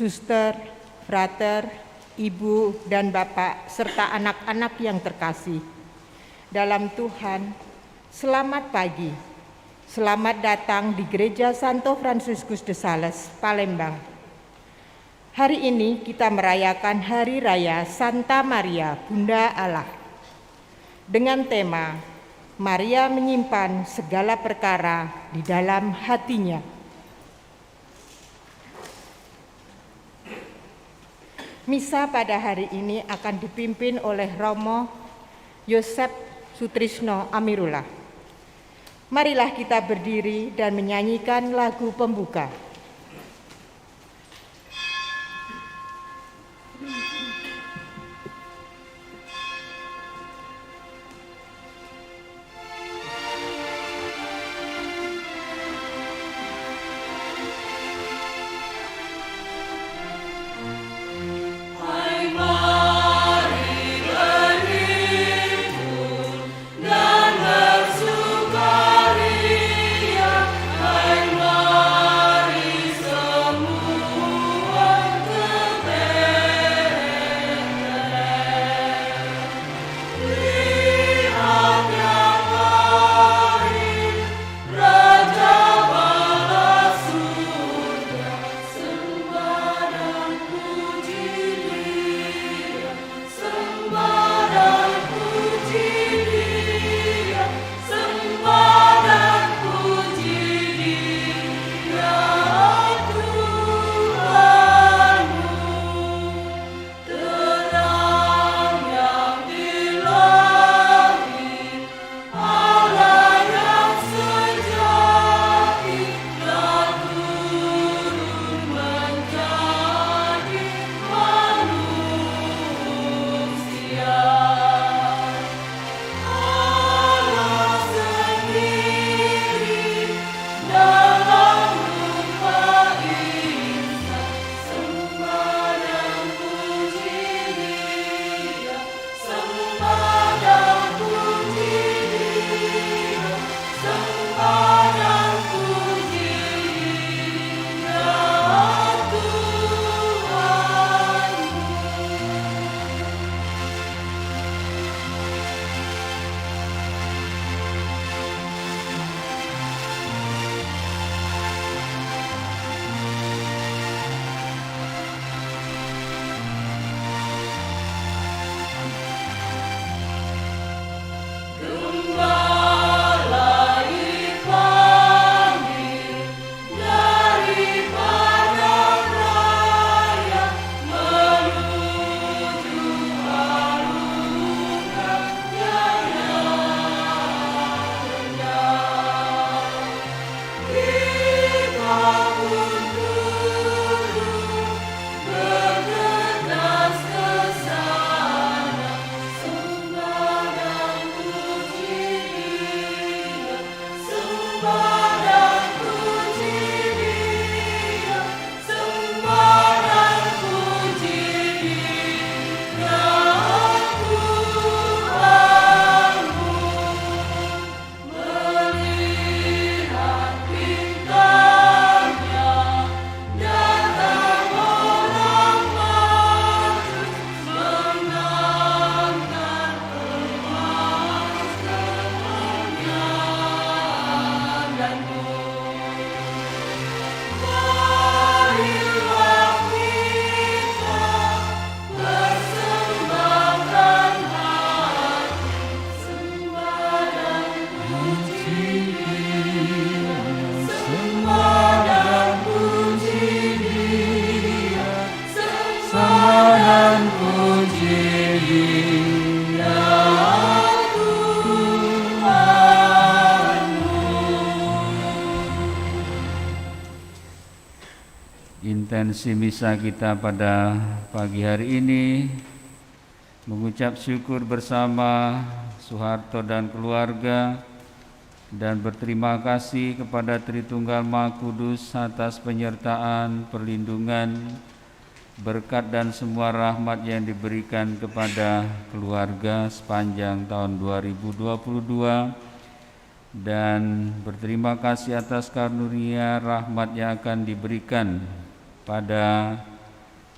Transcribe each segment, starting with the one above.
Suster, frater, ibu, dan bapak, serta anak-anak yang terkasih. Dalam Tuhan, selamat pagi. Selamat datang di Gereja Santo Fransiskus de Sales, Palembang. Hari ini kita merayakan Hari Raya Santa Maria, Bunda Allah. Dengan tema, Maria menyimpan segala perkara di dalam hatinya. Misa pada hari ini akan dipimpin oleh Romo Yosep Sutrisno Amirullah. Marilah kita berdiri dan menyanyikan lagu pembuka. Maria, puji Dia Intensi misa kita pada pagi hari ini mengucap syukur bersama Soeharto dan keluarga dan berterima kasih kepada Tritunggal Maha Kudus atas penyertaan, perlindungan, berkat dan semua rahmat yang diberikan kepada keluarga sepanjang tahun 2022, dan berterima kasih atas karunia rahmat yang akan diberikan pada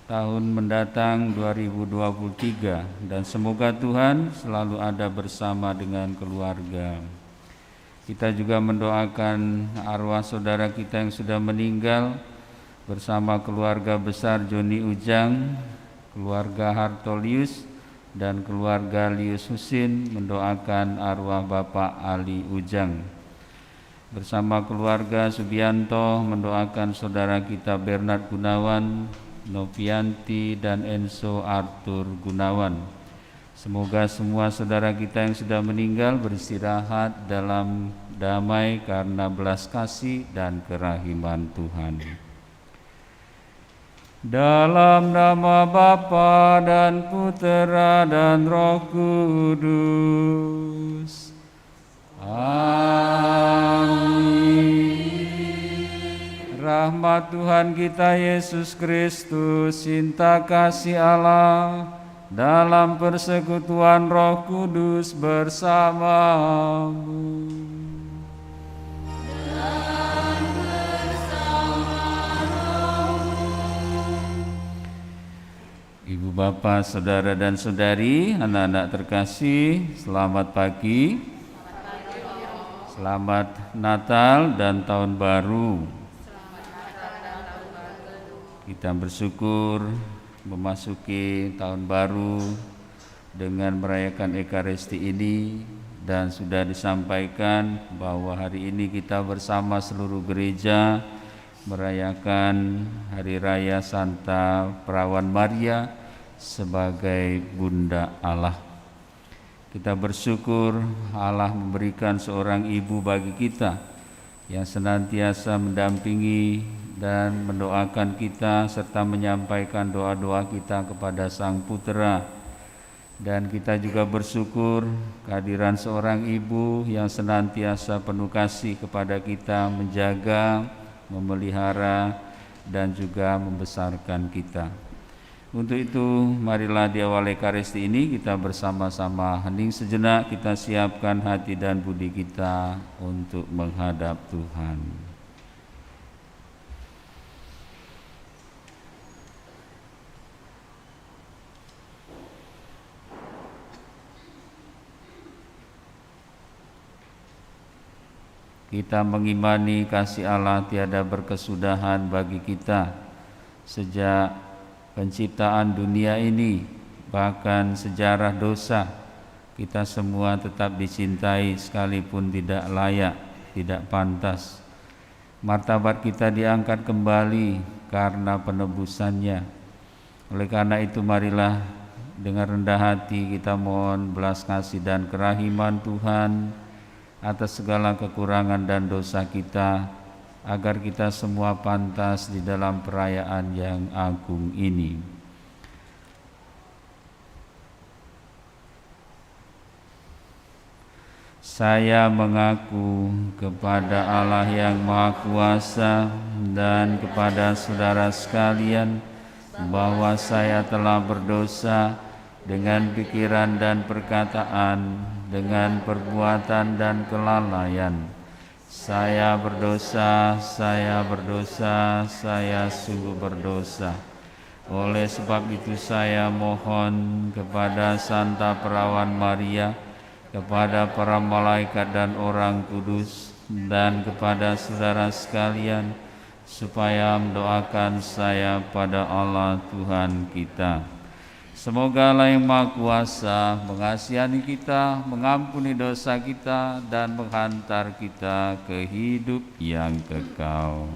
tahun mendatang 2023, dan semoga Tuhan selalu ada bersama dengan keluarga. Kita juga mendoakan arwah saudara kita yang sudah meninggal bersama keluarga besar Joni Ujang, keluarga Hartolius, dan keluarga Lius Husin, mendoakan arwah Bapak Ali Ujang. Bersama keluarga Subianto mendoakan saudara kita Bernard Gunawan, Novianti, dan Enzo Arthur Gunawan. Semoga semua saudara kita yang sudah meninggal beristirahat dalam damai karena belas kasih dan kerahiman Tuhan. Dalam nama Bapa dan Putera dan Roh Kudus. Amin. Rahmat Tuhan kita Yesus Kristus, cinta kasih Allah, dalam persekutuan Roh Kudus bersamamu. Ibu bapak, saudara dan saudari, anak-anak terkasih, selamat pagi. Selamat Natal dan Tahun Baru. Kita bersyukur memasuki Tahun Baru dengan merayakan Ekaristi ini, dan sudah disampaikan bahwa hari ini kita bersama seluruh gereja merayakan Hari Raya Santa Perawan Maria sebagai Bunda Allah. Kita bersyukur Allah memberikan seorang ibu bagi kita yang senantiasa mendampingi dan mendoakan kita serta menyampaikan doa-doa kita kepada Sang Putera. Dan kita juga bersyukur kehadiran seorang ibu yang senantiasa penuh kasih kepada kita, menjaga, memelihara, dan juga membesarkan kita. Untuk itu, marilah di awal Ekaristi ini kita bersama-sama hening sejenak, kita siapkan hati dan budi kita untuk menghadap Tuhan. Kita mengimani kasih Allah tiada berkesudahan bagi kita sejak penciptaan dunia ini, bahkan sejarah dosa. Kita semua tetap dicintai sekalipun tidak layak, tidak pantas. Martabat kita diangkat kembali karena penebusannya. Oleh karena itu, marilah dengan rendah hati kita mohon belas kasih dan kerahiman Tuhan atas segala kekurangan dan dosa kita, agar kita semua pantas di dalam perayaan yang agung ini. Saya mengaku kepada Allah yang Maha Kuasa dan kepada saudara sekalian bahwa saya telah berdosa dengan pikiran dan perkataan, dengan perbuatan dan kelalaian. Saya berdosa, saya sungguh berdosa. Oleh sebab itu saya mohon kepada Santa Perawan Maria, kepada para malaikat dan orang kudus, dan kepada saudara sekalian, supaya mendoakan saya pada Allah Tuhan kita. Semoga Allah yang Maha Kuasa mengasihani kita, mengampuni dosa kita, dan menghantar kita ke hidup yang kekal.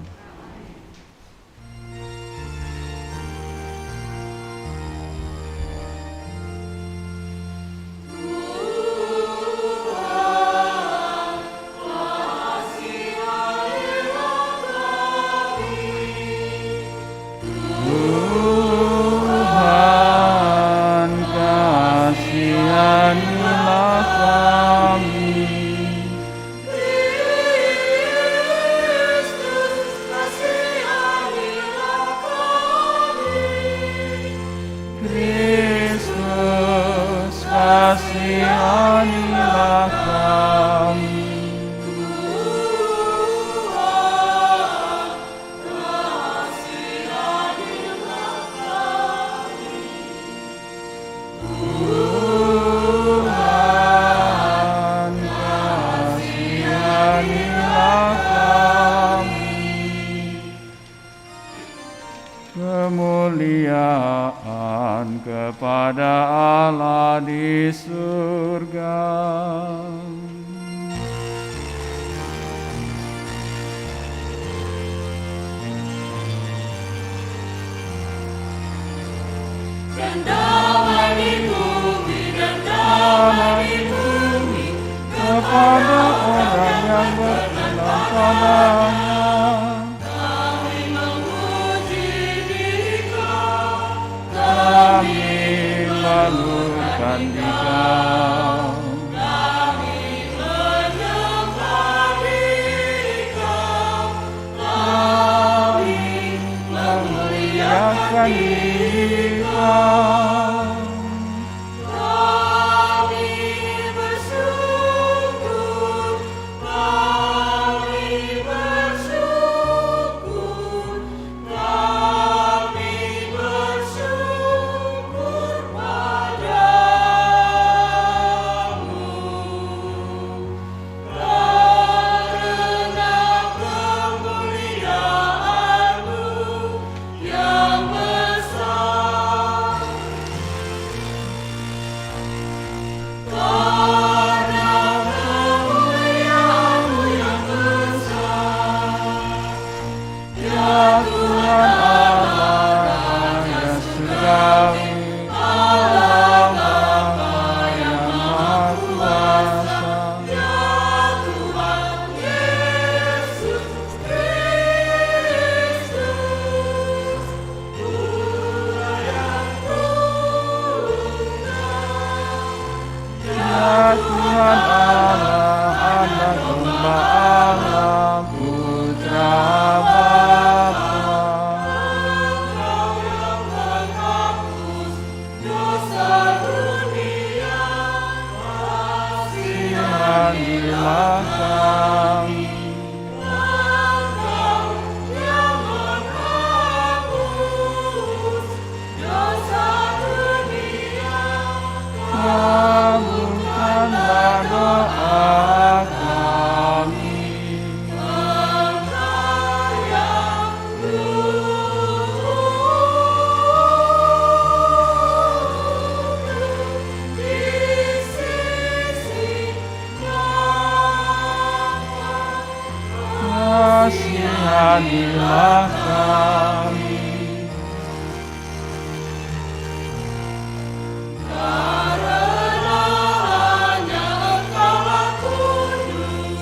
Tuhan, kasihanilah kami. Kemuliaan kepada Allah di surga. Dan damai di bumi, dan damai di bumi, Kepada orang yang berkenan padanya. kami memuji Dikau, Kami melurkan Dikau. kami menyembah Dikau, kami Memuliakan Dikau. kami bersyukur, kami bersyukur, kami bersyukur padamu, karena kemuliaan-Mu yang besar. Karena kemuliaan-Mu yang besar, Ya Tuhan Allah yang surgawi, Allah Bapa yang Maha Kuasa. Tuhan Yesus Kristus, Putra yang tunggal. Ya Tuhan Allah, Anak Domba Allah, Putra Bapa. Engkau yang menghapus dosa dunia, Kasihanilah kami. Engkau yang menghapus dosa dunia, Kabulkanlah doa kami. Engkau yang duduk di sisi kanan. Kasihanilah kami. Karena hanya Engkaulah kudus,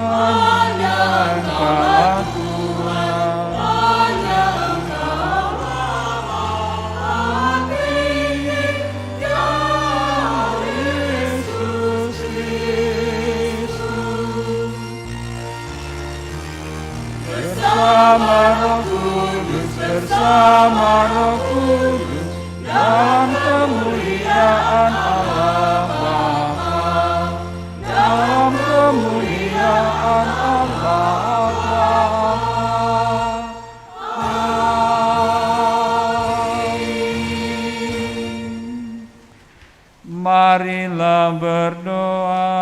hanya Engkaulah Tuhan. hanya Engkaulah Allah tinggi, ya Yesus Kristus. Bersama Roh Kudus, bersama Roh Kudus, dalam kemuliaan Allah Bapa, dalam kemuliaan Allah Bapa. Amin. Marilah berdoa.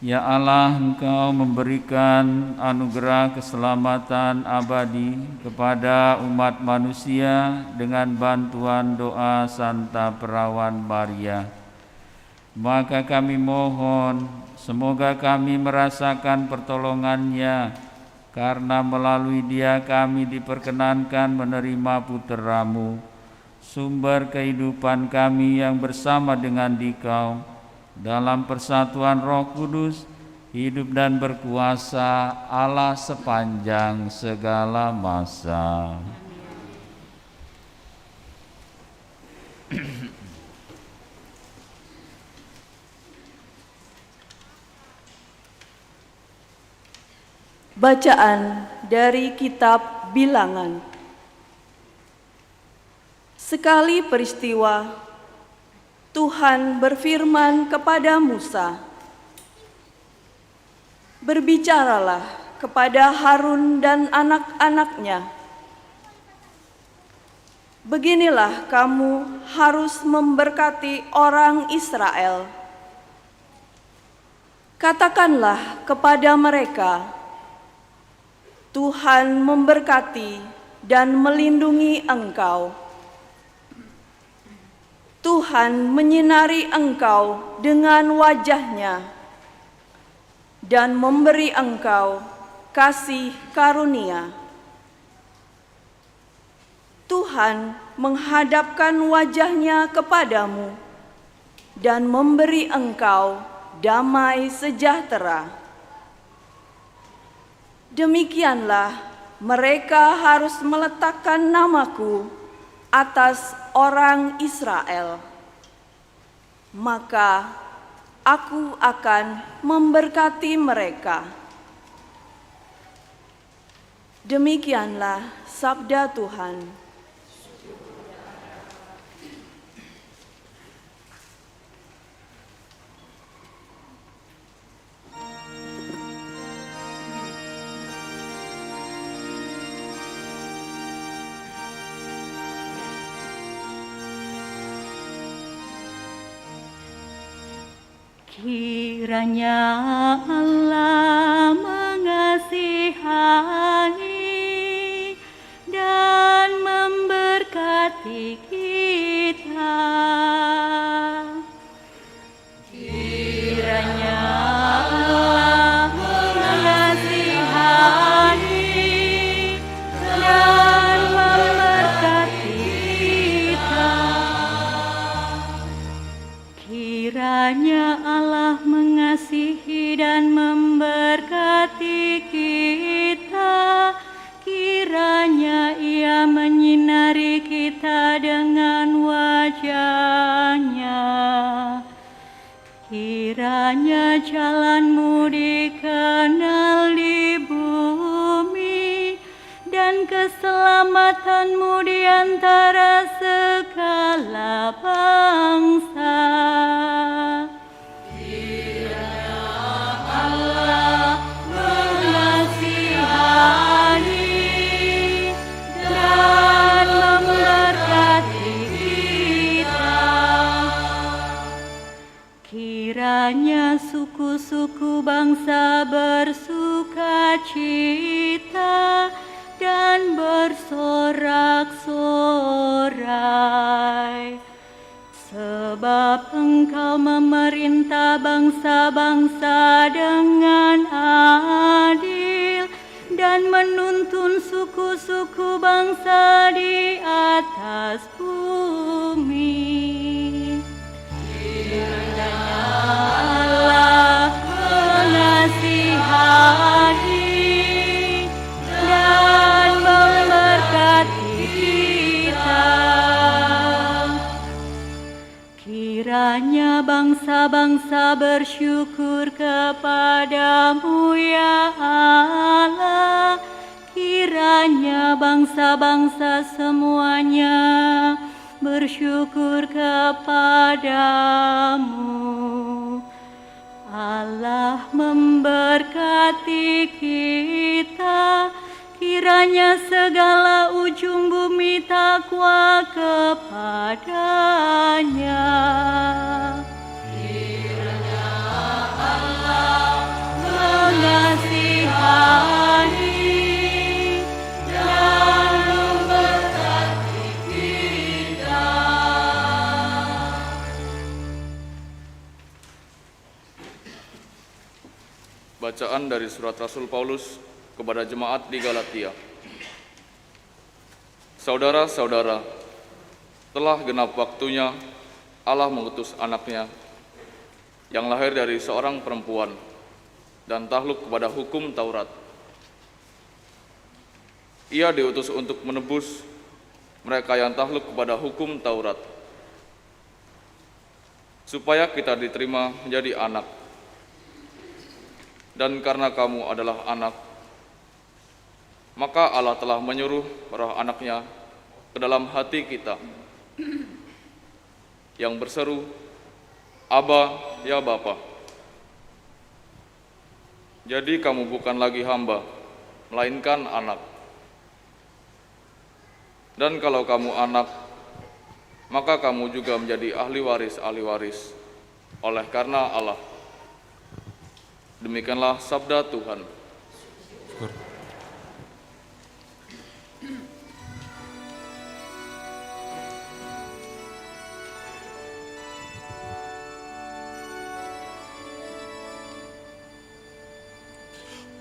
Ya Allah, Engkau memberikan anugerah keselamatan abadi kepada umat manusia dengan bantuan doa Santa Perawan Maria. Maka kami mohon, semoga kami merasakan pertolongannya, karena melalui Dia kami diperkenankan menerima Putra-Mu, sumber kehidupan kami yang bersama dengan Dikau, dalam persatuan Roh Kudus, hidup dan berkuasa Allah sepanjang segala masa. Bacaan dari Kitab Bilangan. Sekali peristiwa, Tuhan berfirman kepada Musa, "Berbicaralah kepada Harun dan anak-anaknya, Beginilah kamu harus memberkati orang Israel. Katakanlah kepada mereka, Tuhan memberkati dan melindungi engkau. Tuhan menyinari engkau dengan wajah-Nya dan memberi engkau kasih karunia. Tuhan menghadapkan wajah-Nya kepadamu dan memberi engkau damai sejahtera. Demikianlah mereka harus meletakkan namaku atas orang Israel. Maka aku akan memberkati mereka. Demikianlah sabda Tuhan. Kiranya Allah mengasihani dan memberkati kita. Kiranya Allah mengasihani dan memberkati kita. Kiranya Allah mengasihi dan memberkati kita. Kiranya Ia menyinari kita dengan wajah-Nya. Kiranya jalanmu dikenal di bumi dan keselamatanmu di antara segala bangsa. Kiranya Allah mengasihani dan memberkati kita. Kiranya suku-suku bangsa bersukacita dan bersorak-sorai, sebab Engkau memerintah bangsa-bangsa dengan adil dan menuntun suku-suku bangsa di atas bumi. Kiranya Allah mengasihani dan memberkati kita. Kiranya bangsa-bangsa bersyukur kepadamu ya Allah. Kiranya bangsa-bangsa semuanya bersyukur kepadamu. Allah memberkati kita. Kiranya segala ujung bumi takwa kepadanya. Kiranya Allah mengasihani dan memberkati kita. Bacaan dari surat Rasul Paulus kepada jemaat di Galatia. Saudara-saudara, telah genap waktunya Allah mengutus anaknya yang lahir dari seorang perempuan dan takluk kepada hukum Taurat. Ia diutus untuk menebus mereka yang takluk kepada hukum Taurat, supaya kita diterima menjadi anak. Dan karena kamu adalah anak, maka Allah telah menyuruh roh anaknya ke dalam hati kita, yang berseru, Aba, ya Bapa. Jadi kamu bukan lagi hamba, melainkan anak. Dan kalau kamu anak, maka kamu juga menjadi ahli waris oleh karena Allah. Demikianlah sabda Tuhan.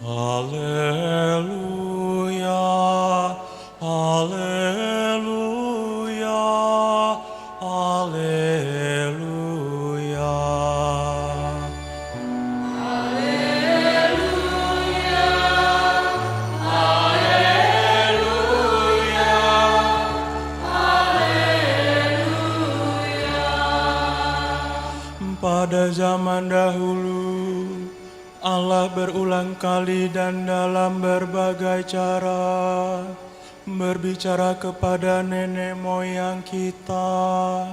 Haleluya, haleluya, haleluya. Pada zaman dahulu, Allah berulang kali dan dalam berbagai cara berbicara kepada nenek moyang kita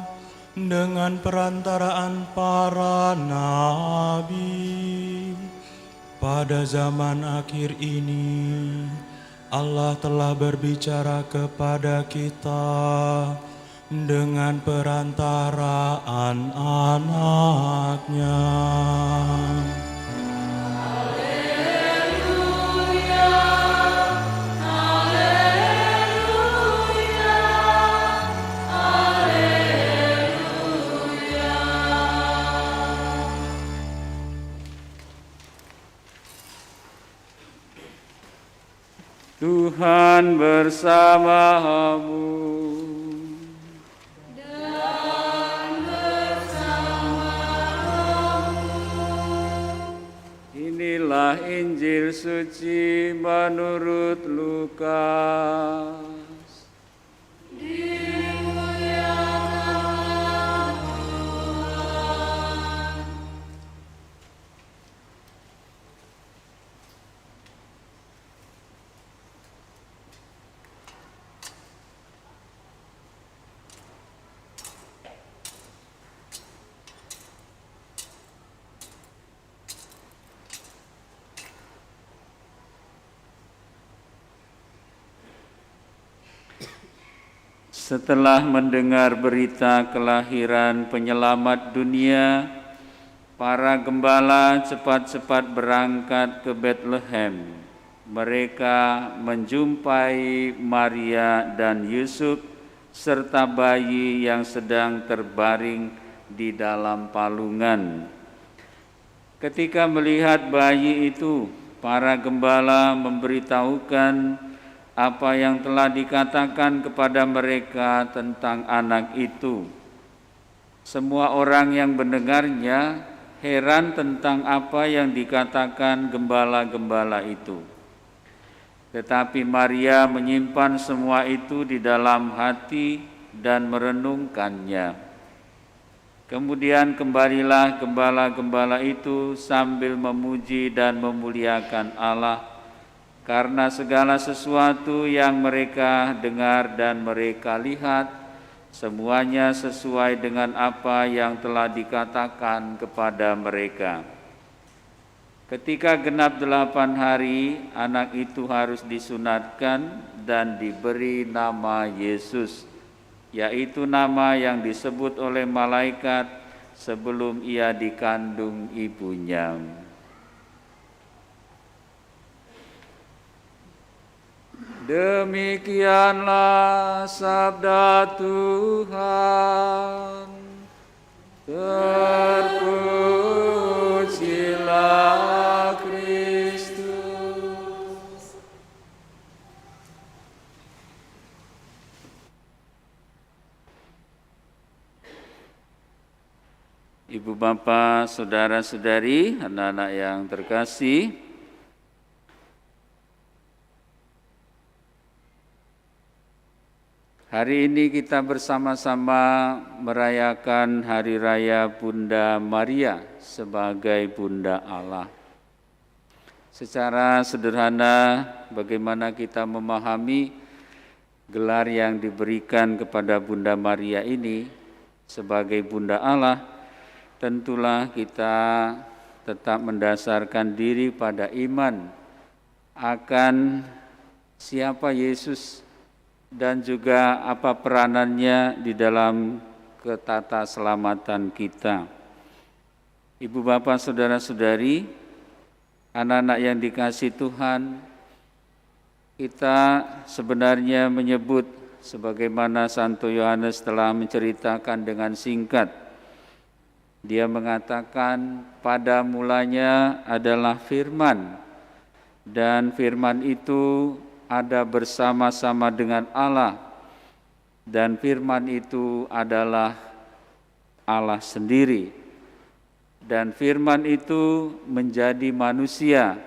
dengan perantaraan para nabi. Pada zaman akhir ini, Allah telah berbicara kepada kita dengan perantaraan anak-Nya. Tuhan bersamamu. Inilah Injil suci menurut Lukas. Setelah mendengar berita kelahiran penyelamat dunia, para gembala cepat-cepat berangkat ke Bethlehem. Mereka menjumpai Maria dan Yusuf serta bayi yang sedang terbaring di dalam palungan. Ketika melihat bayi itu, para gembala memberitahukan apa yang telah dikatakan kepada mereka tentang anak itu. Semua orang yang mendengarnya heran tentang apa yang dikatakan gembala-gembala itu. Tetapi Maria menyimpan semua itu di dalam hati dan merenungkannya. Kemudian kembalilah gembala-gembala itu sambil memuji dan memuliakan Allah karena segala sesuatu yang mereka dengar dan mereka lihat, semuanya sesuai dengan apa yang telah dikatakan kepada mereka. Ketika genap 8 hari, anak itu harus disunatkan dan diberi nama Yesus, yaitu nama yang disebut oleh malaikat sebelum ia dikandung ibunya. Demikianlah sabda Tuhan. Terpujilah Kristus. Ibu bapak, saudara-saudari, anak-anak yang terkasih, hari ini kita bersama-sama merayakan Hari Raya Bunda Maria sebagai Bunda Allah. Secara sederhana, bagaimana kita memahami gelar yang diberikan kepada Bunda Maria ini sebagai Bunda Allah? Tentulah kita tetap mendasarkan diri pada iman akan siapa Yesus dan juga apa peranannya di dalam ketata selamatan kita. Ibu bapak saudara-saudari, anak-anak yang dikasihi Tuhan, kita sebenarnya menyebut sebagaimana Santo Yohanes telah menceritakan dengan singkat. Dia mengatakan pada mulanya adalah firman, dan firman itu ada bersama-sama dengan Allah, dan firman itu adalah Allah sendiri. Dan firman itu menjadi manusia,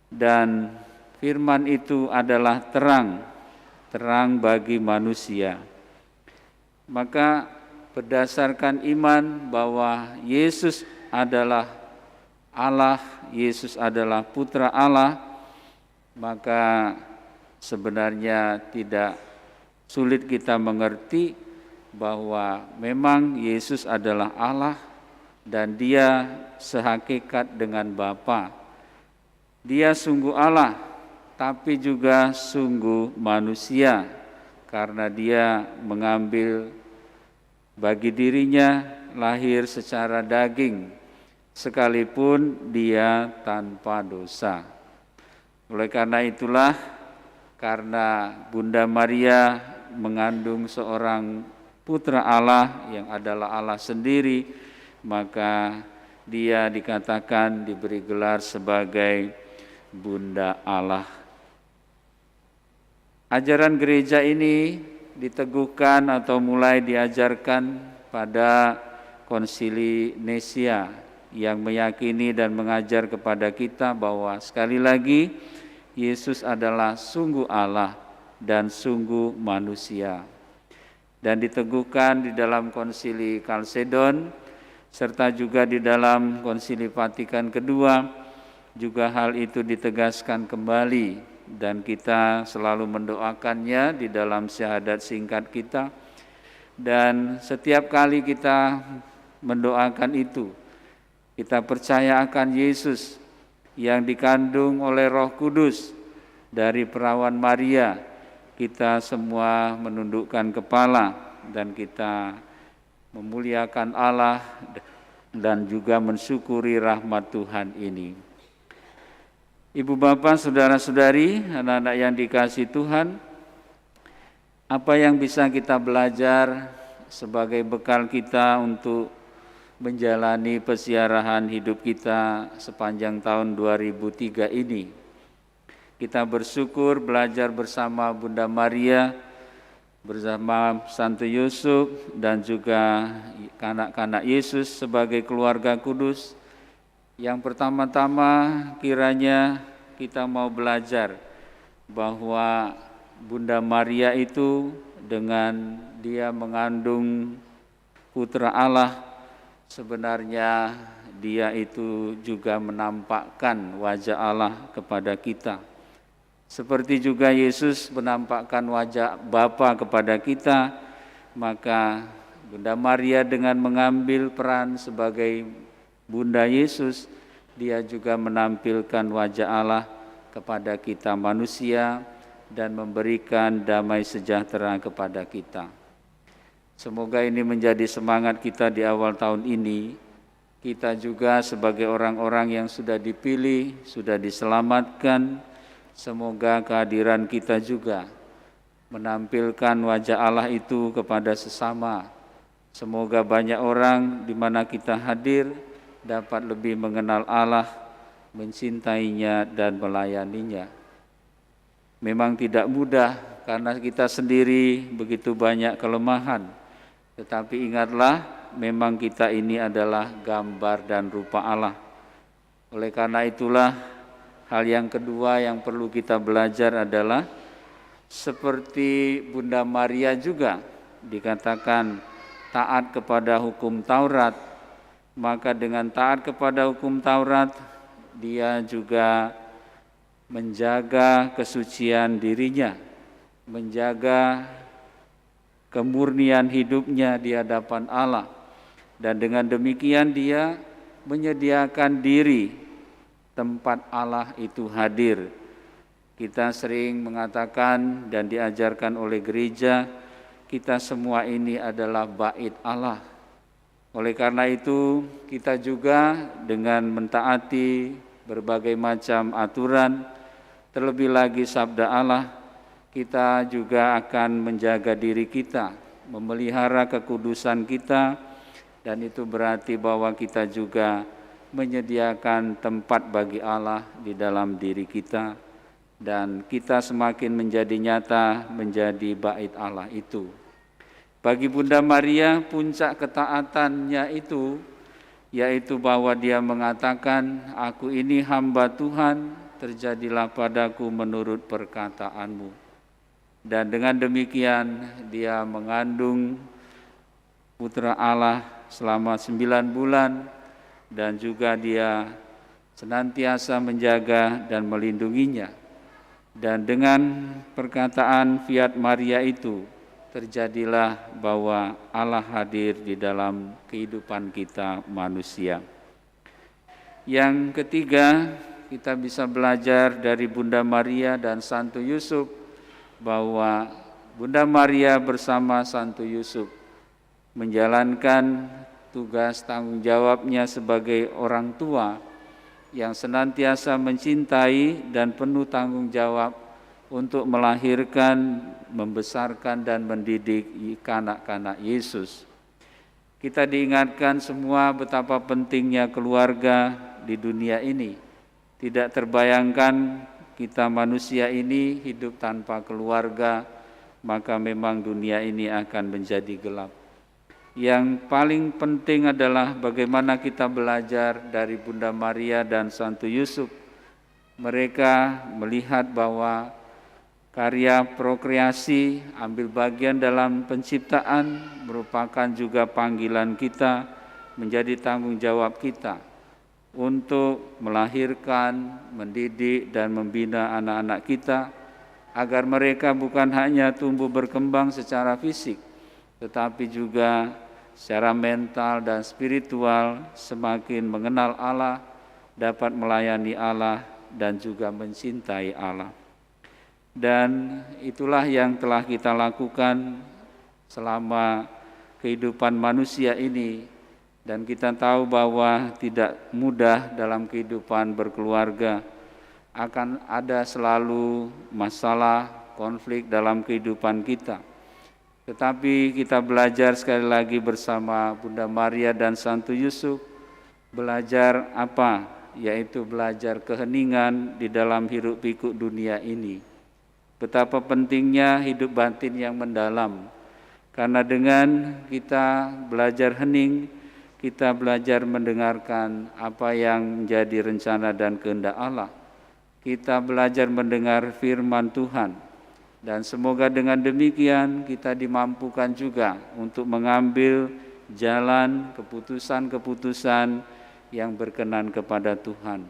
dan firman itu adalah terang bagi manusia. Maka berdasarkan iman bahwa Yesus adalah Allah, Yesus adalah Putra Allah, maka sebenarnya tidak sulit kita mengerti bahwa memang Yesus adalah Allah dan Dia sehakikat dengan Bapa. Dia sungguh Allah, tapi juga sungguh manusia, karena Dia mengambil bagi dirinya lahir secara daging, sekalipun Dia tanpa dosa. Oleh karena itulah, karena Bunda Maria mengandung seorang Putra Allah yang adalah Allah sendiri, maka Dia dikatakan diberi gelar sebagai Bunda Allah. Ajaran gereja ini diteguhkan atau mulai diajarkan pada Konsili Nicea yang meyakini dan mengajar kepada kita bahwa sekali lagi Yesus adalah sungguh Allah dan sungguh manusia. Dan diteguhkan di dalam Konsili Kalsedon serta juga di dalam Konsili Vatikan kedua, juga hal itu ditegaskan kembali, dan kita selalu mendoakannya di dalam syahadat singkat kita. Dan setiap kali kita mendoakan itu, kita percaya akan Yesus yang dikandung oleh Roh Kudus dari perawan Maria. Kita semua menundukkan kepala dan kita memuliakan Allah dan juga mensyukuri rahmat Tuhan ini. Ibu bapak, saudara-saudari, anak-anak yang dikasihi Tuhan, apa yang bisa kita belajar sebagai bekal kita untuk menjalani pesiarahan hidup kita sepanjang tahun 2003 ini? Kita bersyukur belajar bersama Bunda Maria, bersama Santo Yusuf, dan juga anak-anak Yesus sebagai keluarga kudus. Yang pertama-tama kiranya kita mau belajar bahwa Bunda Maria itu dengan Dia mengandung Putra Allah, sebenarnya Dia itu juga menampakkan wajah Allah kepada kita. Seperti juga Yesus menampakkan wajah Bapa kepada kita, maka Bunda Maria dengan mengambil peran sebagai Bunda Yesus, Dia juga menampilkan wajah Allah kepada kita manusia dan memberikan damai sejahtera kepada kita. Semoga ini menjadi semangat kita di awal tahun ini. Kita juga sebagai orang-orang yang sudah dipilih, sudah diselamatkan, semoga kehadiran kita juga menampilkan wajah Allah itu kepada sesama. Semoga banyak orang di mana kita hadir dapat lebih mengenal Allah, mencintainya dan melayaninya. Memang tidak mudah karena kita sendiri begitu banyak kelemahan. Tetapi ingatlah, memang kita ini adalah gambar dan rupa Allah. Oleh karena itulah, hal yang kedua yang perlu kita belajar adalah seperti Bunda Maria juga dikatakan taat kepada hukum Taurat, maka dengan taat kepada hukum Taurat dia juga menjaga kesucian dirinya, menjaga kemurnian hidupnya di hadapan Allah, dan dengan demikian dia menyediakan diri tempat Allah itu hadir. Kita sering mengatakan dan diajarkan oleh gereja, kita semua ini adalah bait Allah. Oleh karena itu, kita juga dengan mentaati berbagai macam aturan, terlebih lagi sabda Allah, kita juga akan menjaga diri kita, memelihara kekudusan kita, dan itu berarti bahwa kita juga menyediakan tempat bagi Allah di dalam diri kita, dan kita semakin menjadi nyata menjadi bait Allah itu. Bagi Bunda Maria, puncak ketaatannya itu yaitu bahwa dia mengatakan, aku ini hamba Tuhan, terjadilah padaku menurut perkataanmu. Dan dengan demikian dia mengandung putra Allah selama 9 bulan, dan juga dia senantiasa menjaga dan melindunginya. Dan dengan perkataan fiat Maria itu, terjadilah bahwa Allah hadir di dalam kehidupan kita manusia. Yang ketiga, kita bisa belajar dari Bunda Maria dan Santo Yusuf, bahwa Bunda Maria bersama Santo Yusuf menjalankan tugas tanggung jawabnya sebagai orang tua yang senantiasa mencintai dan penuh tanggung jawab untuk melahirkan, membesarkan, dan mendidik kanak-kanak Yesus. Kita diingatkan semua betapa pentingnya keluarga di dunia ini. Tidak terbayangkan kita manusia ini hidup tanpa keluarga, maka memang dunia ini akan menjadi gelap. Yang paling penting adalah bagaimana kita belajar dari Bunda Maria dan Santo Yusuf. Mereka melihat bahwa karya prokreasi, ambil bagian dalam penciptaan, merupakan juga panggilan kita, menjadi tanggung jawab kita untuk melahirkan, mendidik, dan membina anak-anak kita, agar mereka bukan hanya tumbuh berkembang secara fisik, tetapi juga secara mental dan spiritual semakin mengenal Allah, dapat melayani Allah, dan juga mencintai Allah. Dan itulah yang telah kita lakukan selama kehidupan manusia ini, dan kita tahu bahwa tidak mudah dalam kehidupan berkeluarga. Akan ada selalu masalah, konflik dalam kehidupan kita. Tetapi kita belajar sekali lagi bersama Bunda Maria dan Santo Yusuf, belajar apa? Yaitu belajar keheningan di dalam hiruk pikuk dunia ini. Betapa pentingnya hidup batin yang mendalam. Karena dengan kita belajar hening, kita belajar mendengarkan apa yang menjadi rencana dan kehendak Allah. Kita belajar mendengar firman Tuhan. Dan semoga dengan demikian kita dimampukan juga untuk mengambil jalan keputusan-keputusan yang berkenan kepada Tuhan.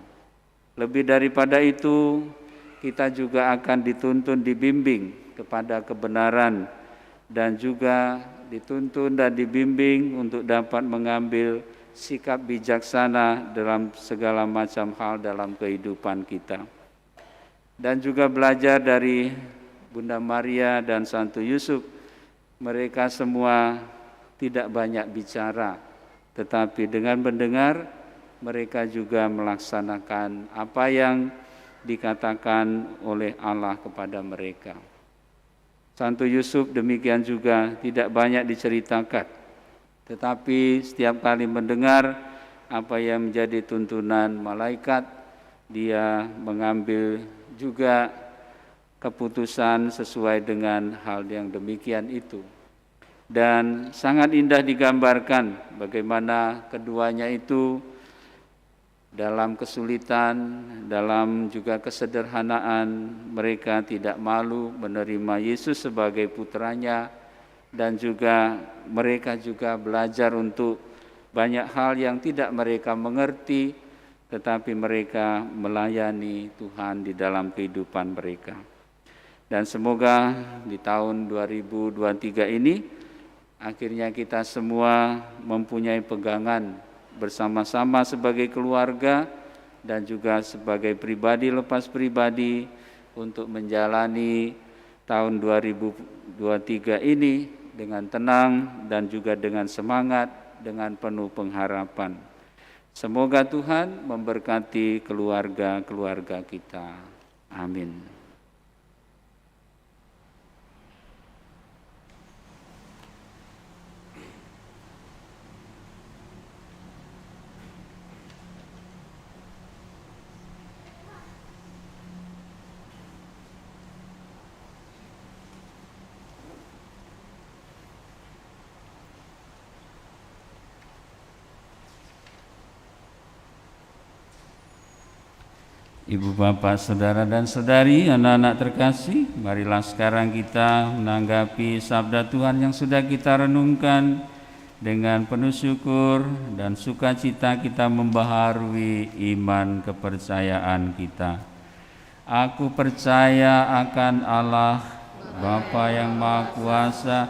Lebih daripada itu, kita juga akan dituntun dibimbing kepada kebenaran, dan juga dituntun dan dibimbing untuk dapat mengambil sikap bijaksana dalam segala macam hal dalam kehidupan kita. Dan juga belajar dari Bunda Maria dan Santo Yusuf, mereka semua tidak banyak bicara, tetapi dengan mendengar mereka juga melaksanakan apa yang dikatakan oleh Allah kepada mereka. Santo Yusuf demikian juga tidak banyak diceritakan, tetapi setiap kali mendengar apa yang menjadi tuntunan malaikat, dia mengambil juga keputusan sesuai dengan hal yang demikian itu. Dan sangat indah digambarkan bagaimana keduanya itu dalam kesulitan, dalam juga kesederhanaan, mereka tidak malu menerima Yesus sebagai putranya, dan juga mereka juga belajar untuk banyak hal yang tidak mereka mengerti, tetapi mereka melayani Tuhan di dalam kehidupan mereka. Dan semoga di tahun 2023 ini akhirnya kita semua mempunyai pegangan bersama-sama sebagai keluarga dan juga sebagai pribadi lepas pribadi, untuk menjalani tahun 2023 ini dengan tenang dan juga dengan semangat, dengan penuh pengharapan. Semoga Tuhan memberkati keluarga-keluarga kita. Amin. Ibu, bapak, saudara dan saudari, anak-anak terkasih, marilah sekarang kita menanggapi sabda Tuhan yang sudah kita renungkan. Dengan penuh syukur dan sukacita kita membaharui iman kepercayaan kita. Aku percaya akan Allah, Bapa yang Maha Kuasa,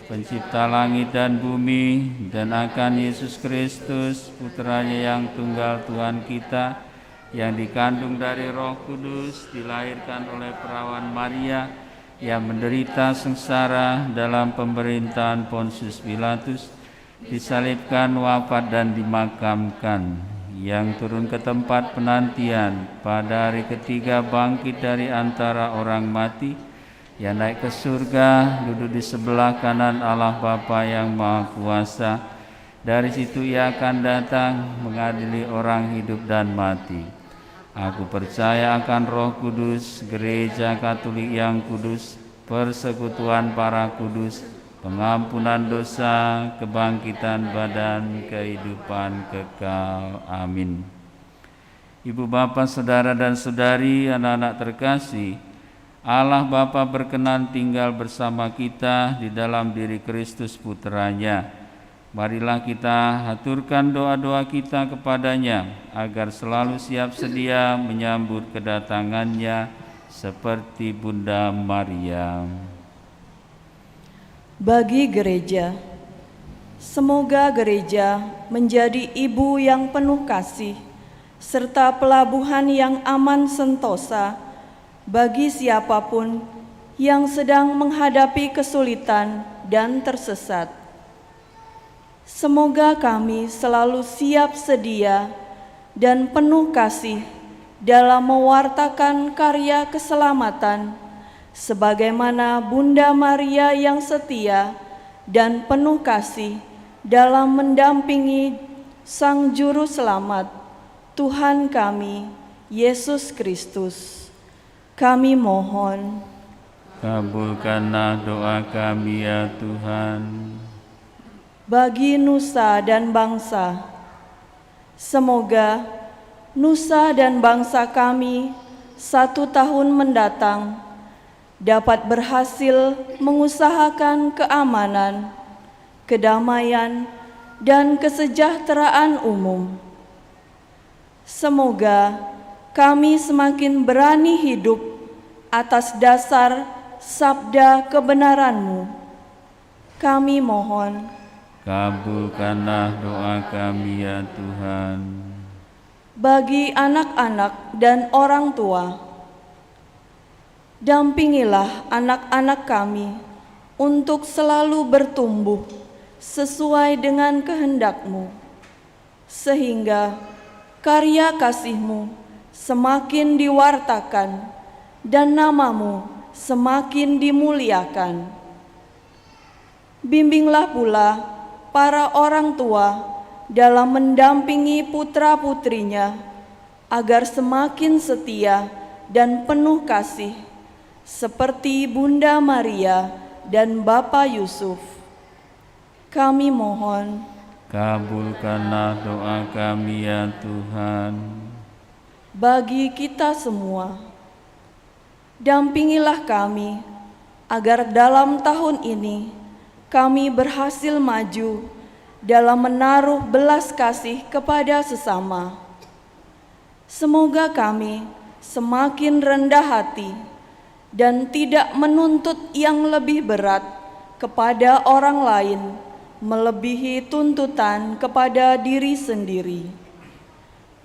Pencipta langit dan bumi, dan akan Yesus Kristus, Putranya yang tunggal Tuhan kita, yang dikandung dari Roh Kudus, dilahirkan oleh perawan Maria, yang menderita sengsara dalam pemerintahan Pontius Pilatus, disalibkan, wafat dan dimakamkan, yang turun ke tempat penantian, pada hari ketiga bangkit dari antara orang mati, yang naik ke surga, duduk di sebelah kanan Allah Bapa yang Maha Kuasa. Dari situ Ia akan datang mengadili orang hidup dan mati. Aku percaya akan Roh Kudus, Gereja Katolik yang kudus, persekutuan para kudus, pengampunan dosa, kebangkitan badan, kehidupan kekal. Amin. Ibu, bapak, saudara dan saudari, anak-anak terkasih, Allah Bapa berkenan tinggal bersama kita di dalam diri Kristus Putranya. Marilah kita haturkan doa-doa kita kepadanya agar selalu siap sedia menyambut kedatangannya seperti Bunda Maria. Bagi gereja, semoga gereja menjadi ibu yang penuh kasih serta pelabuhan yang aman sentosa bagi siapapun yang sedang menghadapi kesulitan dan tersesat. Semoga kami selalu siap sedia dan penuh kasih dalam mewartakan karya keselamatan, sebagaimana Bunda Maria yang setia dan penuh kasih dalam mendampingi Sang Juru Selamat, Tuhan kami, Yesus Kristus. Kami mohon, kabulkanlah doa kami ya Tuhan. Bagi nusa dan bangsa, semoga nusa dan bangsa kami 1 tahun mendatang dapat berhasil mengusahakan keamanan, kedamaian, dan kesejahteraan umum. Semoga kami semakin berani hidup atas dasar sabda kebenaran-Mu. Kami mohon, kabulkanlah doa kami ya Tuhan. Bagi anak-anak dan orang tua, dampingilah anak-anak kami untuk selalu bertumbuh sesuai dengan kehendak-Mu, sehingga karya kasih-Mu semakin diwartakan dan nama-Mu semakin dimuliakan. Bimbinglah pula para orang tua dalam mendampingi putra-putrinya agar semakin setia dan penuh kasih seperti Bunda Maria dan Bapak Yusuf. Kami mohon, kabulkanlah doa kami ya Tuhan. Bagi kita semua, dampingilah kami agar dalam tahun ini kami berhasil maju dalam menaruh belas kasih kepada sesama. Semoga kami semakin rendah hati dan tidak menuntut yang lebih berat kepada orang lain melebihi tuntutan kepada diri sendiri.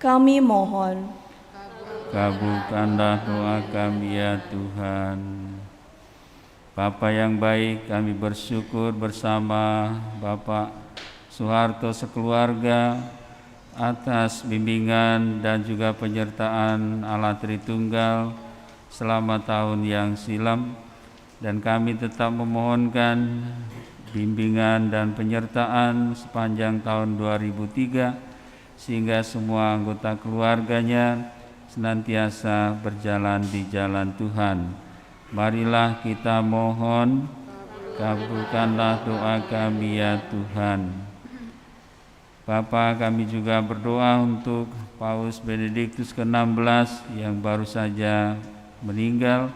Kami mohon, kabulkanlah doa kami ya Tuhan. Bapa yang baik, kami bersyukur bersama Bapak Soeharto sekeluarga atas bimbingan dan juga penyertaan Allah Tritunggal selama tahun yang silam, dan kami tetap memohonkan bimbingan dan penyertaan sepanjang tahun 2003 sehingga semua anggota keluarganya senantiasa berjalan di jalan Tuhan. Marilah kita mohon, kabulkanlah doa kami ya Tuhan. Bapa, kami juga berdoa untuk Paus Benediktus ke-16 yang baru saja meninggal.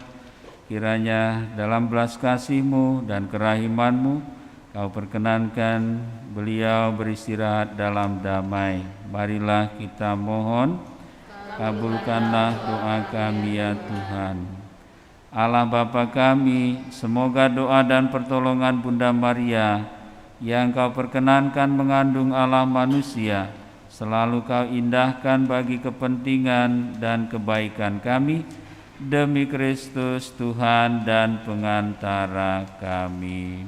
Kiranya dalam belas kasih-Mu dan kerahiman-Mu, Kau perkenankan beliau beristirahat dalam damai. Marilah kita mohon, kabulkanlah doa kami ya Tuhan. Allah Bapa kami, semoga doa dan pertolongan Bunda Maria yang Kau perkenankan mengandung Allah manusia, selalu Kau indahkan bagi kepentingan dan kebaikan kami, demi Kristus Tuhan dan pengantara kami.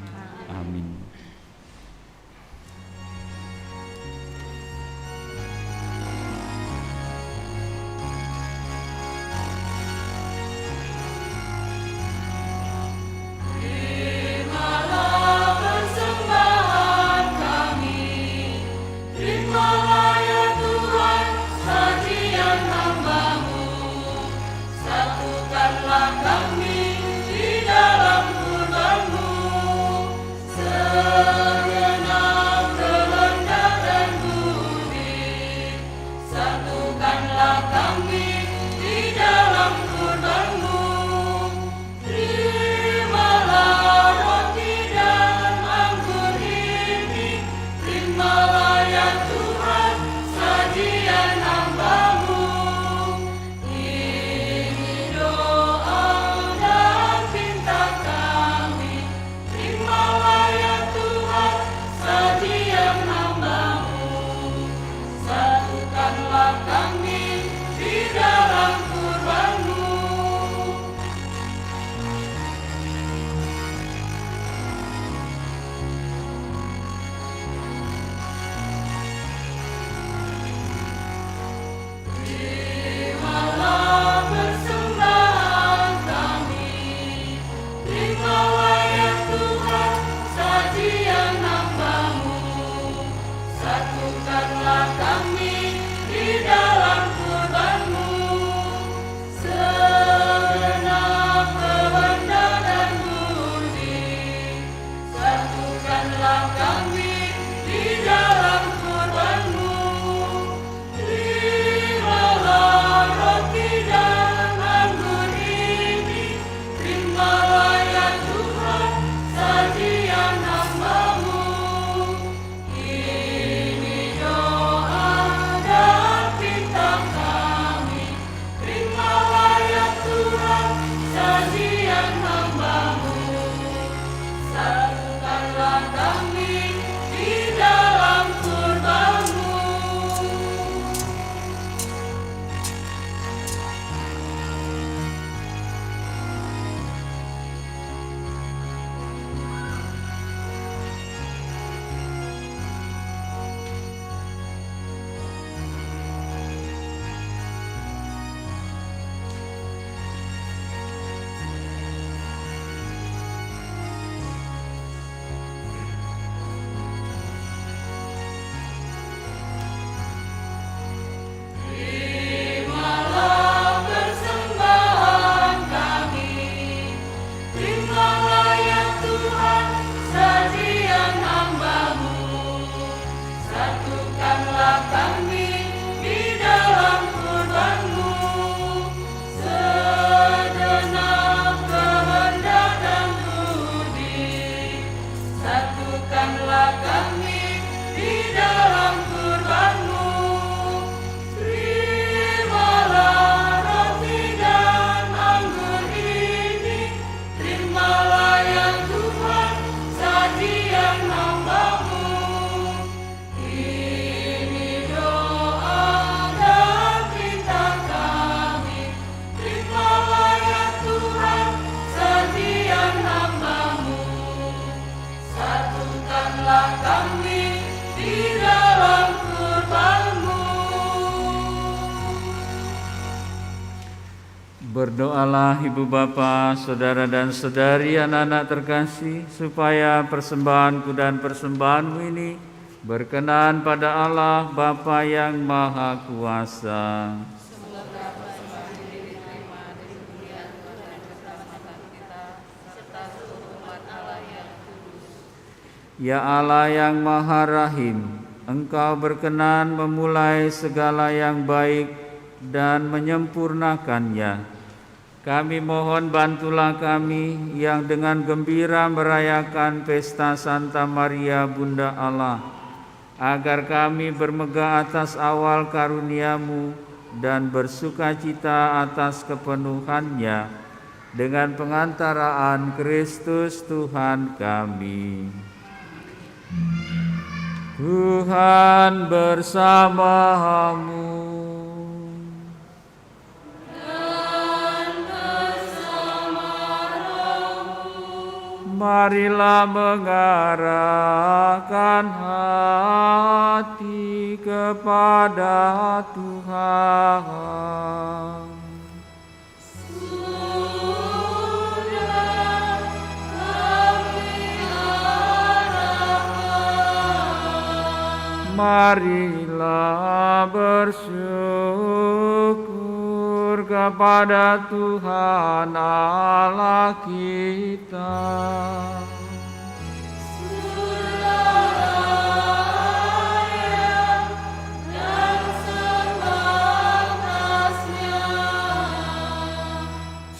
Amin. Satukanlah kami di dalam Berkatkanlah kami di dalam kurban-Mu. Berdoalah Ibu Bapa, Saudara dan Saudari, anak-anak terkasih, supaya persembahanku dan persembahanmu ini berkenan pada Allah Bapa yang Maha Kuasa. Ya Allah yang Maha Rahim, Engkau berkenan memulai segala yang baik dan menyempurnakannya. Kami mohon bantulah kami yang dengan gembira merayakan pesta Santa Maria Bunda Allah, agar kami bermegah atas awal karunia-Mu dan bersukacita atas kepenuhannya dengan pengantaraan Kristus Tuhan kami. Tuhan bersamamu. Marilah mengarahkan hati kepada Tuhan. Marilah bersyukur kepada Tuhan Allah kita.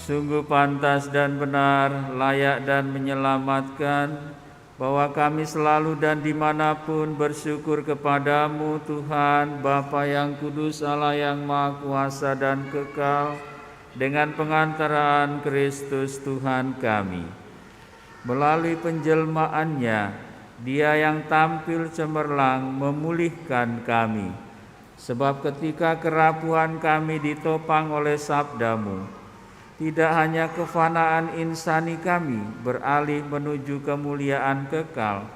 Sungguh pantas dan benar, layak dan menyelamatkan, bahwa kami selalu dan dimanapun bersyukur kepadamu Tuhan, Bapa yang kudus, Allah yang Maha Kuasa dan kekal, dengan pengantaraan Kristus Tuhan kami. Melalui penjelmaannya, Dia yang tampil cemerlang memulihkan kami. Sebab ketika kerapuhan kami ditopang oleh sabda-Mu, tidak hanya kefanaan insani kami beralih menuju kemuliaan kekal,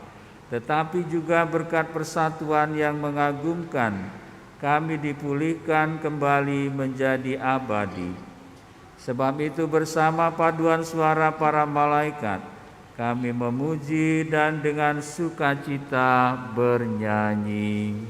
tetapi juga berkat persatuan yang mengagumkan, kami dipulihkan kembali menjadi abadi. Sebab itu bersama paduan suara para malaikat, kami memuji dan dengan sukacita bernyanyi.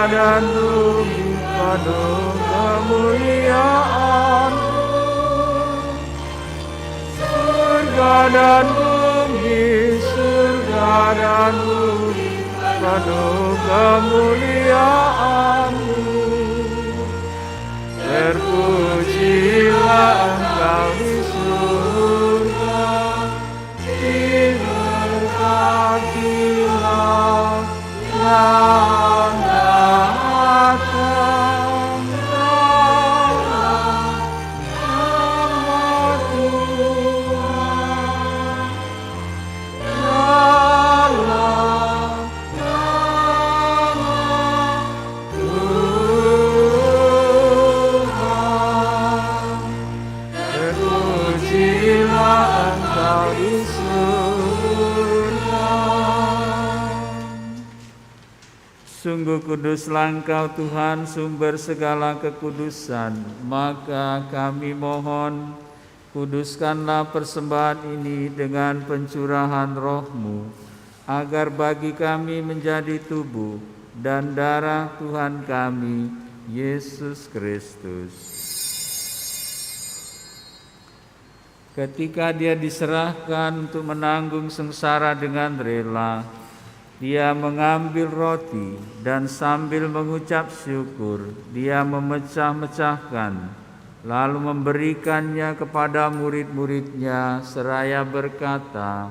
Dan bumi penuh kemuliaan-Mu. Surga dan bumi penuh kemuliaan-Mu. Terpujilah Engkau di surga, diberkatilah yang datang dalam nama Tuhan, dalam nama Tuhan. Terpujilah Engkau di surga. Sungguh kuduslah Engkau Tuhan, sumber segala kekudusan. Maka kami mohon, kuduskanlah persembahan ini dengan pencurahan Roh-Mu, agar bagi kami menjadi tubuh dan darah Tuhan kami, Yesus Kristus. Ketika Dia diserahkan untuk menanggung sengsara dengan rela, Dia mengambil roti dan sambil mengucap syukur, Dia memecah-mecahkan, lalu memberikannya kepada murid-muridnya seraya berkata,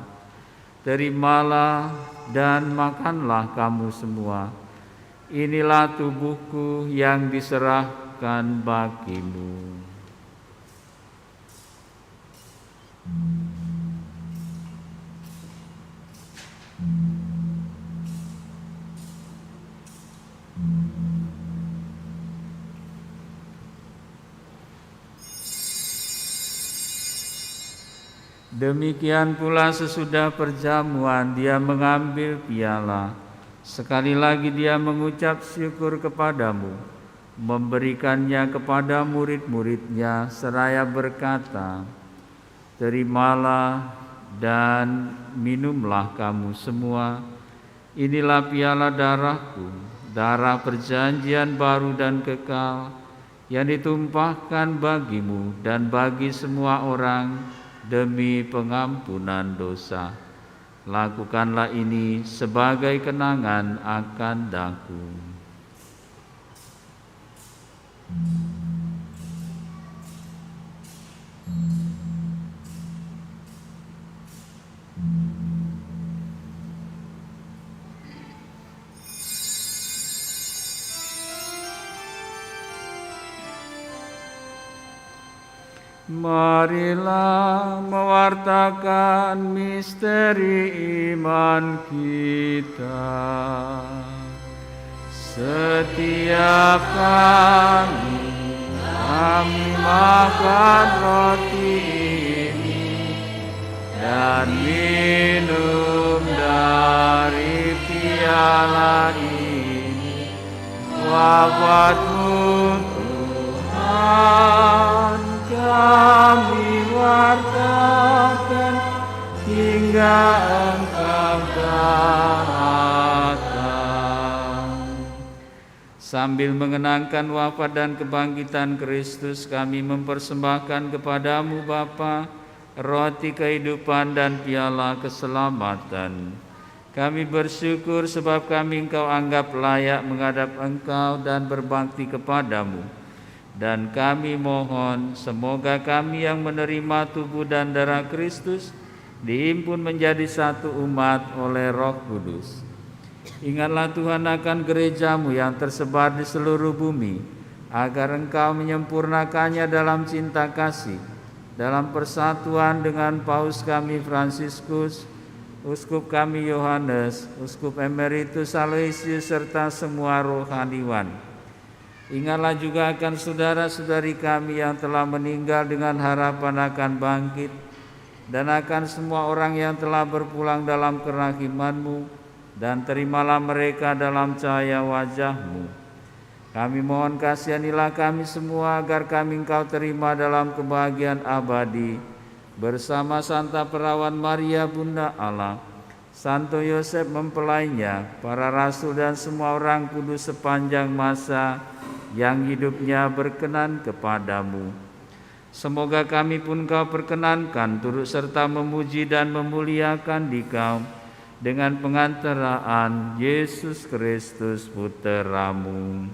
terimalah dan makanlah kamu semua. Inilah tubuhku yang diserahkan bagimu. Demikian pula sesudah perjamuan dia mengambil piala. Sekali lagi dia mengucap syukur kepadamu, memberikannya kepada murid-muridnya seraya berkata, terimalah dan minumlah kamu semua. Inilah piala darahku, darah perjanjian baru dan kekal, yang ditumpahkan bagimu dan bagi semua orang demi pengampunan dosa. Lakukanlah ini sebagai kenangan akan daku. Marilah mewartakan misteri iman kita. Setiap kami makan roti ini dan minum dari piala ini, wafat-Mu Tuhan kami wartakan hingga Engkau datang. Sambil mengenangkan wafat dan kebangkitan Kristus, kami mempersembahkan kepadamu Bapa, roti kehidupan dan piala keselamatan. Kami bersyukur sebab kami Engkau anggap layak menghadap Engkau dan berbakti kepadamu. Dan kami mohon semoga kami yang menerima tubuh dan darah Kristus dihimpun menjadi satu umat oleh Roh Kudus. Ingatlah Tuhan akan gereja-Mu yang tersebar di seluruh bumi, agar Engkau menyempurnakannya dalam cinta kasih, dalam persatuan dengan Paus kami Fransiskus, Uskup kami Yohanes, Uskup Emeritus Aloysius, serta semua rohaniwan. Ingatlah juga akan saudara-saudari kami yang telah meninggal dengan harapan akan bangkit, dan akan semua orang yang telah berpulang dalam kerahiman-Mu, dan terimalah mereka dalam cahaya wajah-Mu. Kami mohon kasihanilah kami semua agar kami Engkau terima dalam kebahagiaan abadi, bersama Santa Perawan Maria Bunda Allah, Santo Yosef mempelainya, para rasul dan semua orang kudus sepanjang masa yang hidupnya berkenan kepadamu. Semoga kami pun Kau perkenankan turut serta memuji dan memuliakan Dikau dengan pengantaraan Yesus Kristus Putra-Mu.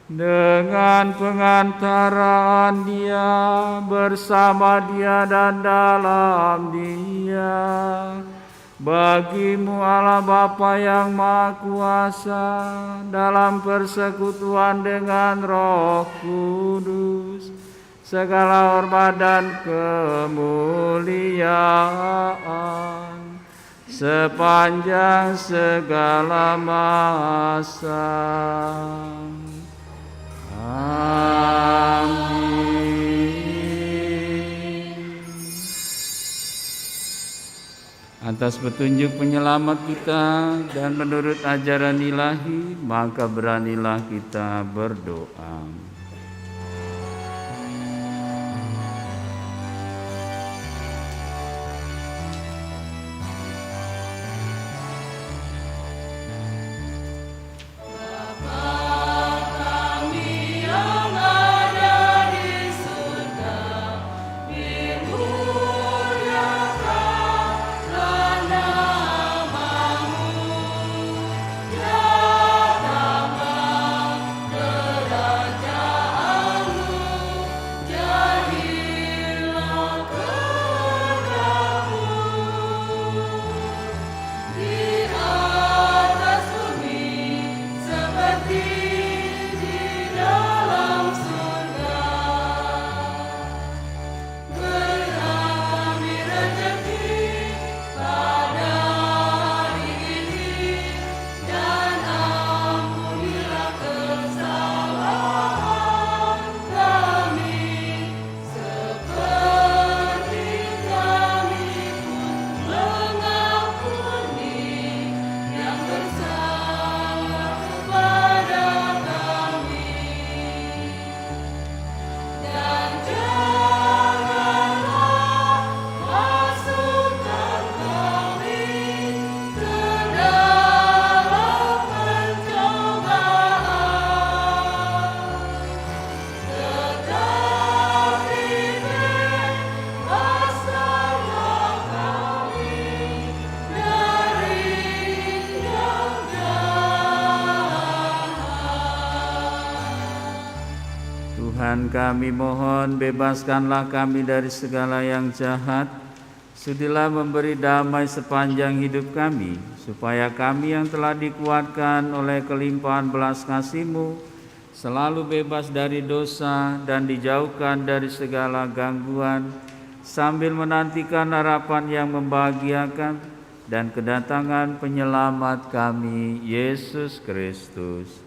Dengan pengantaraan Dia, bersama Dia dan dalam Dia, bagi-Mu Allah Bapa yang Maha Kuasa, dalam persekutuan dengan Roh Kudus, segala hormat dan kemuliaan sepanjang segala masa. Amin. Atas petunjuk penyelamat kita dan menurut ajaran ilahi, maka beranilah kita berdoa. Kerajaan Dan kami mohon bebaskanlah kami dari segala yang jahat. Sudilah memberi damai sepanjang hidup kami, supaya kami yang telah dikuatkan oleh kelimpahan belas kasih-Mu selalu bebas dari dosa dan dijauhkan dari segala gangguan, sambil menantikan harapan yang membahagiakan dan kedatangan penyelamat kami, Yesus Kristus.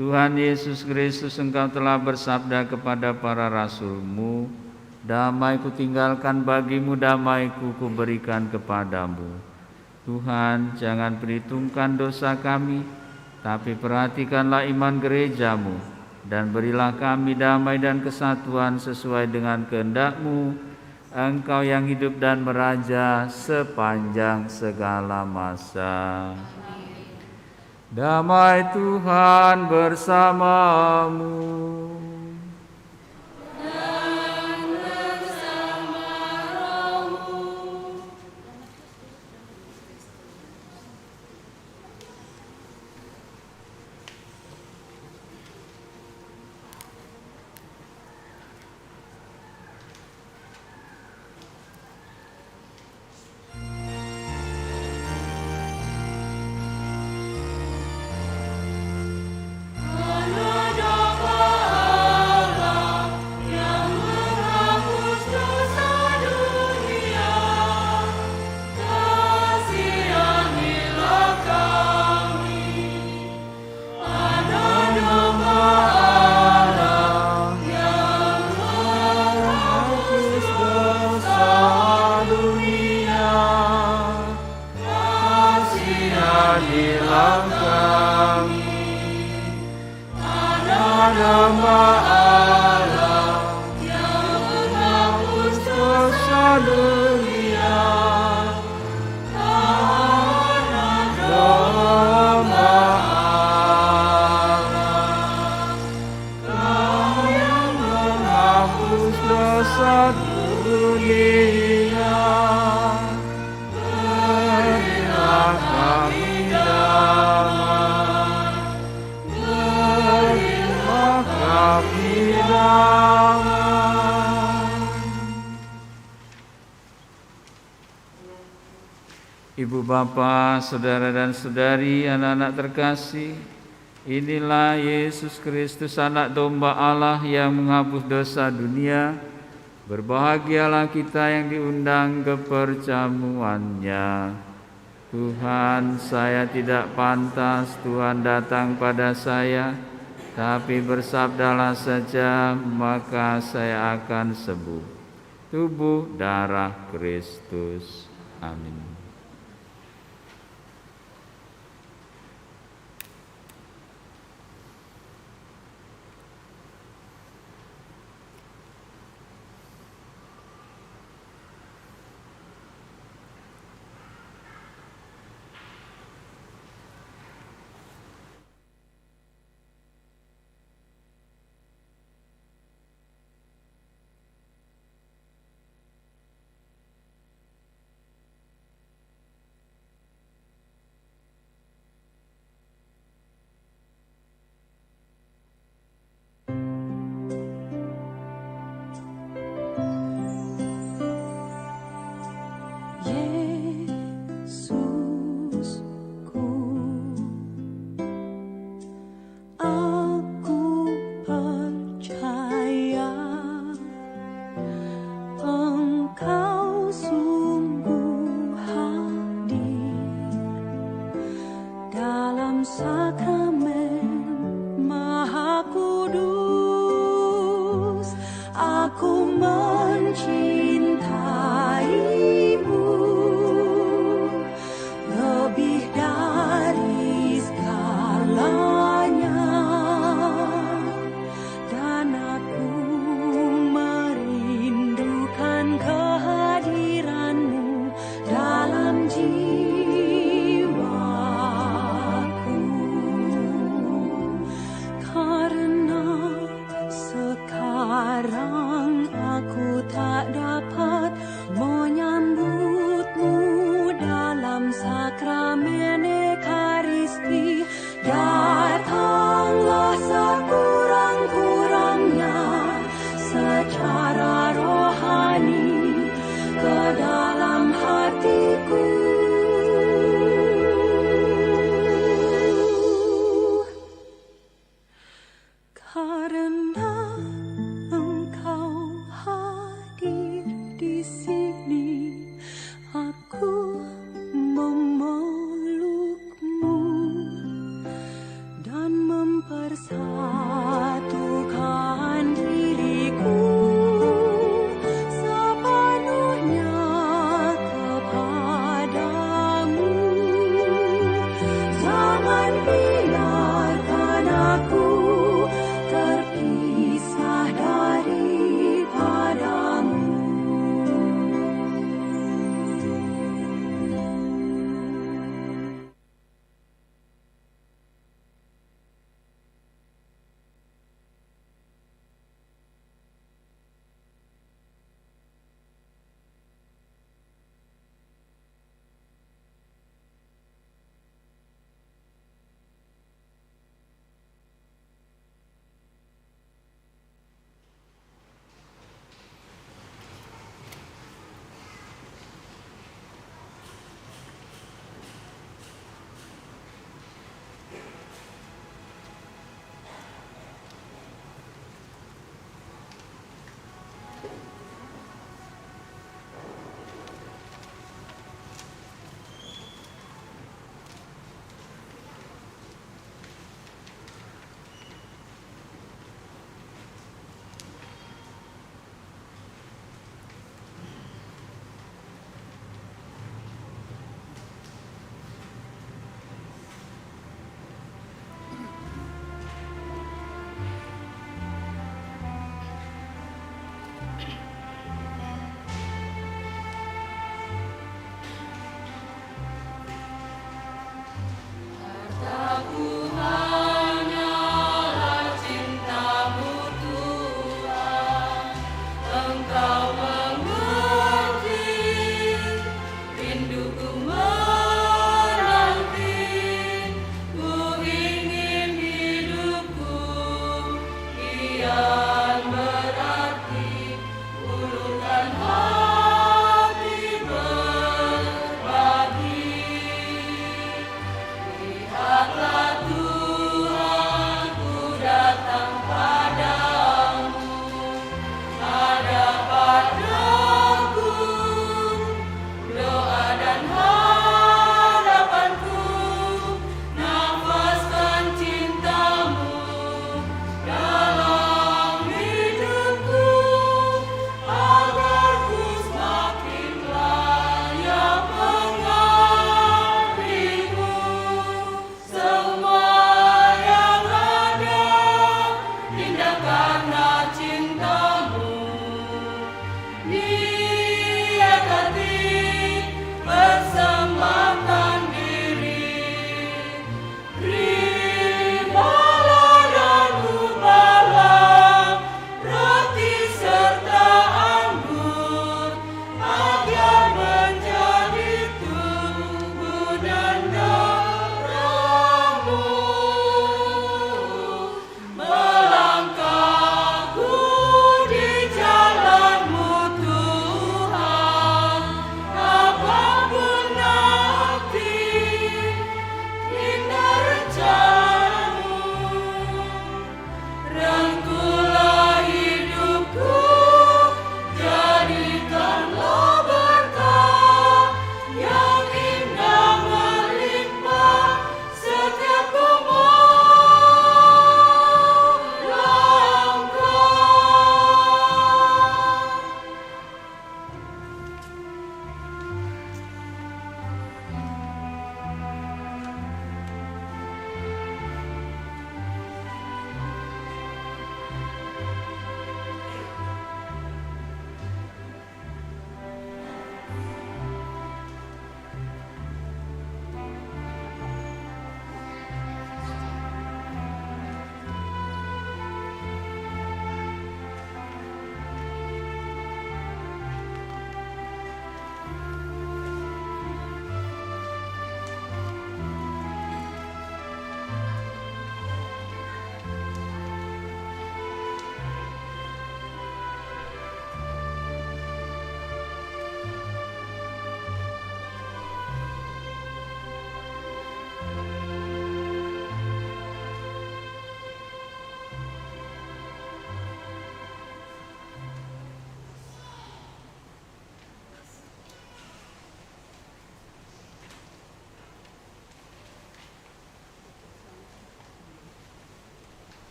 Tuhan Yesus Kristus, Engkau telah bersabda kepada para rasul-Mu, damai kutinggalkan bagimu, damai kuberikan kepadamu. Tuhan, jangan perhitungkan dosa kami, tapi perhatikanlah iman gereja-Mu, dan berilah kami damai dan kesatuan sesuai dengan kehendak-Mu, Engkau yang hidup dan meraja sepanjang segala masa. Damai Tuhan bersamamu. Ibu bapa, saudara dan saudari, anak-anak terkasih, inilah Yesus Kristus, anak domba Allah yang menghapus dosa dunia. Berbahagialah kita yang diundang ke perjamuannya. Tuhan, saya tidak pantas Tuhan datang pada saya, tapi bersabdalah saja, maka saya akan sembuh. Tubuh darah Kristus. Amin.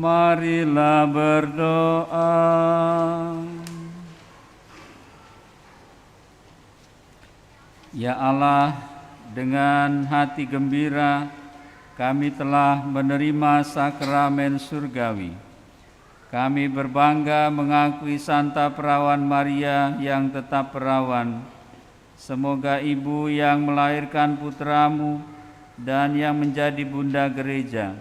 Marilah berdoa. Ya Allah, dengan hati gembira kami telah menerima sakramen surgawi. Kami berbangga mengakui Santa Perawan Maria yang tetap perawan. Semoga Ibu yang melahirkan putramu dan yang menjadi Bunda Gereja,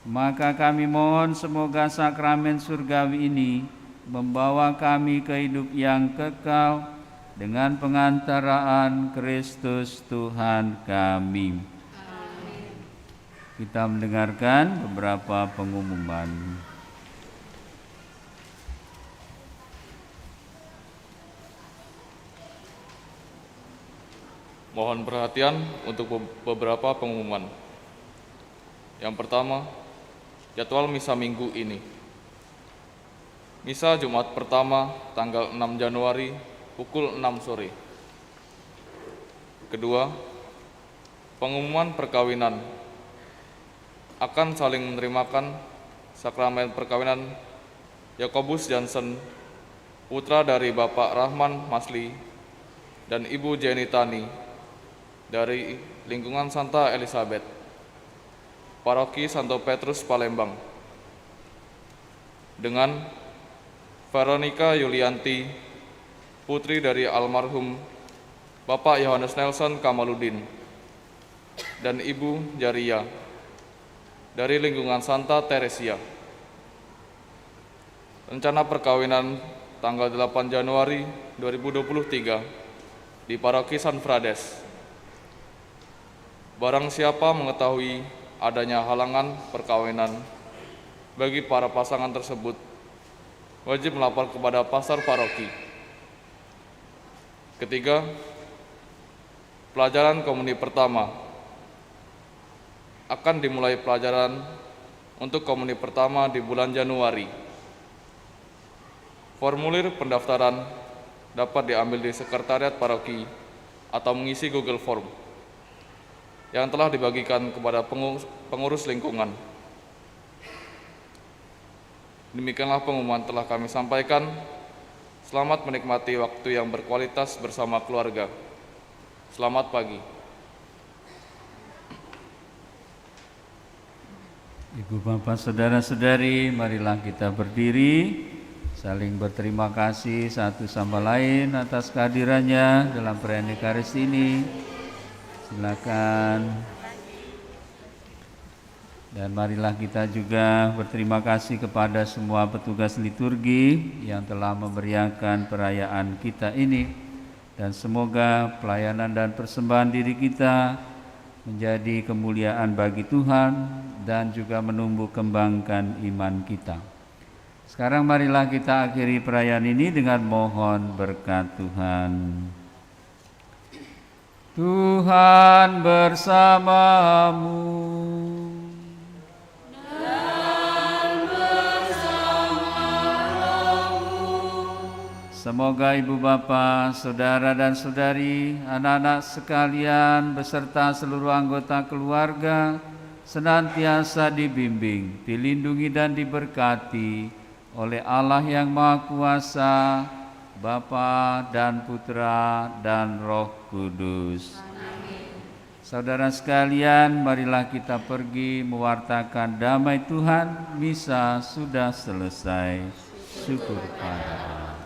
maka kami mohon semoga sakramen surgawi ini membawa kami ke hidup yang kekal dengan pengantaraan Kristus Tuhan kami. Amin. Kita mendengarkan beberapa pengumuman. Mohon perhatian untuk beberapa pengumuman. Yang pertama, jadwal misa minggu ini. Misa Jumat pertama tanggal 6 Januari pukul 6 sore. Kedua, pengumuman perkawinan. Akan saling menerimakan sakramen perkawinan Yakobus Jansen, putra dari Bapak Rahman Masli dan Ibu Jenny Tani dari lingkungan Santa Elizabeth, Paroki Santo Petrus Palembang, dengan Veronica Yulianti, putri dari almarhum Bapak Yohanes Nelson Kamaludin, dan Ibu Jaria dari lingkungan Santa Teresia. Rencana perkawinan tanggal 8 Januari 2023 di Paroki San Frades. Barang siapa mengetahui adanya halangan perkawinan bagi para pasangan tersebut, wajib melapor kepada pastor paroki. Ketiga, pelajaran komuni pertama. Akan dimulai pelajaran untuk komuni pertama di bulan Januari. Formulir pendaftaran dapat diambil di sekretariat paroki atau mengisi Google Form yang telah dibagikan kepada pengurus lingkungan. Demikianlah pengumuman telah kami sampaikan. Selamat menikmati waktu yang berkualitas bersama keluarga. Selamat pagi. Ibu bapak saudara-saudari, marilah kita berdiri, saling berterima kasih satu sama lain atas kehadirannya dalam perayaan Ekaristi ini. Silakan. Dan marilah kita juga berterima kasih kepada semua petugas liturgi yang telah memeriahkan perayaan kita ini. Dan semoga pelayanan dan persembahan diri kita menjadi kemuliaan bagi Tuhan dan juga menumbuh kembangkan iman kita. Sekarang marilah kita akhiri perayaan ini dengan mohon berkat Tuhan. Tuhan bersamamu. Semoga ibu bapa, saudara dan saudari, anak-anak sekalian beserta seluruh anggota keluarga senantiasa dibimbing, dilindungi dan diberkati oleh Allah yang Maha Kuasa, Bapa dan Putra dan Roh Kudus. Amin. Saudara sekalian, marilah kita pergi mewartakan damai Tuhan. Misa sudah selesai. Syukur pada Allah.